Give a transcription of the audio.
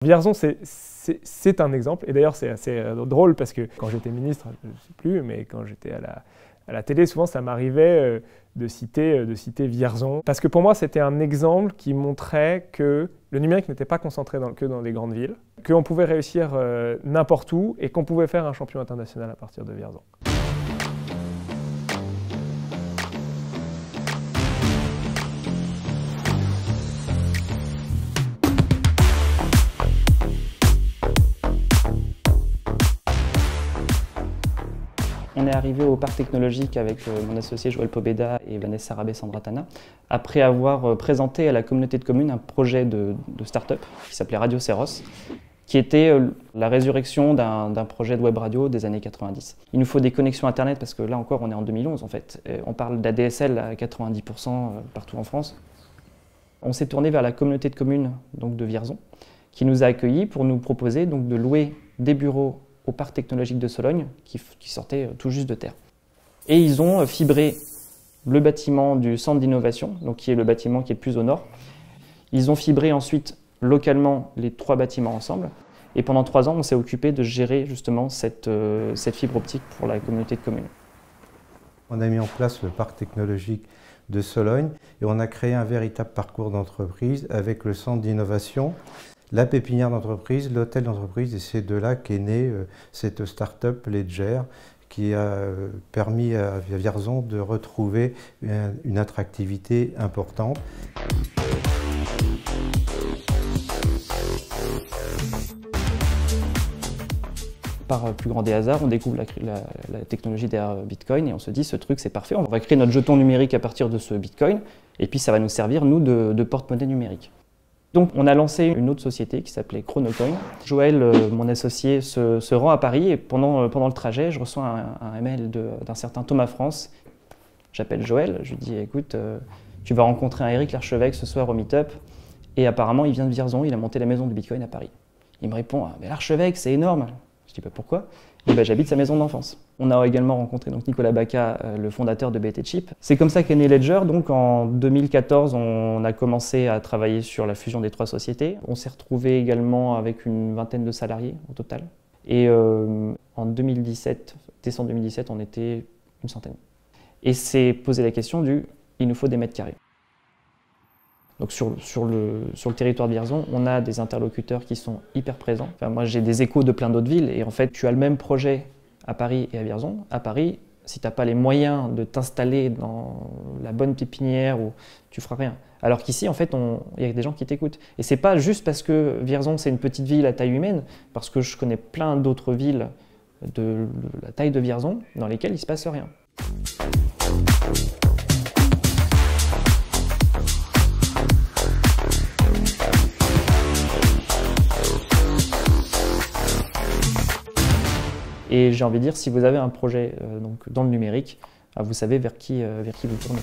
Vierzon, c'est un exemple, et d'ailleurs c'est assez drôle parce que quand j'étais ministre, je ne sais plus, mais quand j'étais à la télé, souvent ça m'arrivait de citer Vierzon. Parce que pour moi, c'était un exemple qui montrait que le numérique n'était pas concentré que dans les grandes villes, qu'on pouvait réussir n'importe où et qu'on pouvait faire un champion international à partir de Vierzon. On est arrivé au parc technologique avec mon associé Joël Pobeda et Vanessa Rabé-Sandratana, après avoir présenté à la communauté de communes un projet de start-up qui s'appelait Radio Ceros, qui était la résurrection d'un projet de web radio des années 90. Il nous faut des connexions Internet parce que là encore on est en 2011 en fait. On parle d'ADSL à 90% partout en France. On s'est tourné vers la communauté de communes donc de Vierzon, qui nous a accueillis pour nous proposer donc de louer des bureaux au parc technologique de Sologne, qui sortait tout juste de terre. Et ils ont fibré le bâtiment du centre d'innovation, donc qui est le bâtiment qui est le plus au nord. Ils ont fibré ensuite localement les 3 bâtiments ensemble. Et pendant 3 ans, on s'est occupé de gérer justement cette fibre optique pour la communauté de communes. On a mis en place le parc technologique de Sologne et on a créé un véritable parcours d'entreprise avec le centre d'innovation, la pépinière d'entreprise, l'hôtel d'entreprise, et c'est de là qu'est née cette start-up Ledger qui a permis à Vierzon de retrouver une attractivité importante. Par plus grand des hasards, on découvre la technologie derrière Bitcoin et on se dit ce truc c'est parfait, on va créer notre jeton numérique à partir de ce Bitcoin et puis ça va nous servir nous de porte-monnaie numérique. Donc on a lancé une autre société qui s'appelait Chronocoin. Joël, mon associé, se rend à Paris et pendant le trajet, je reçois un mail d'un certain Thomas France. J'appelle Joël, je lui dis écoute, tu vas rencontrer un Éric Larchevêque ce soir au meet-up et apparemment il vient de Vierzon, il a monté la maison du Bitcoin à Paris. Il me répond mais Larchevêque c'est énorme. Je dis pourquoi? J'habite sa maison d'enfance. On a également rencontré donc Nicolas Baca, le fondateur de BT Chip. C'est comme ça qu'est né Ledger. Donc en 2014, on a commencé à travailler sur la fusion des 3 sociétés. On s'est retrouvé également avec une vingtaine de salariés au total. Et en 2017, décembre 2017, on était une centaine. Et c'est posé la question il nous faut des mètres carrés. Donc sur le territoire de Vierzon, on a des interlocuteurs qui sont hyper présents. Enfin, moi, j'ai des échos de plein d'autres villes et en fait, tu as le même projet à Paris et à Vierzon. À Paris, si tu n'as pas les moyens de t'installer dans la bonne pépinière, tu feras rien. Alors qu'ici, en fait, il y a des gens qui t'écoutent. Et c'est pas juste parce que Vierzon, c'est une petite ville à taille humaine, parce que je connais plein d'autres villes de la taille de Vierzon dans lesquelles il ne se passe rien. Et j'ai envie de dire, si vous avez un projet donc, dans le numérique, vous savez vers qui vous tournez.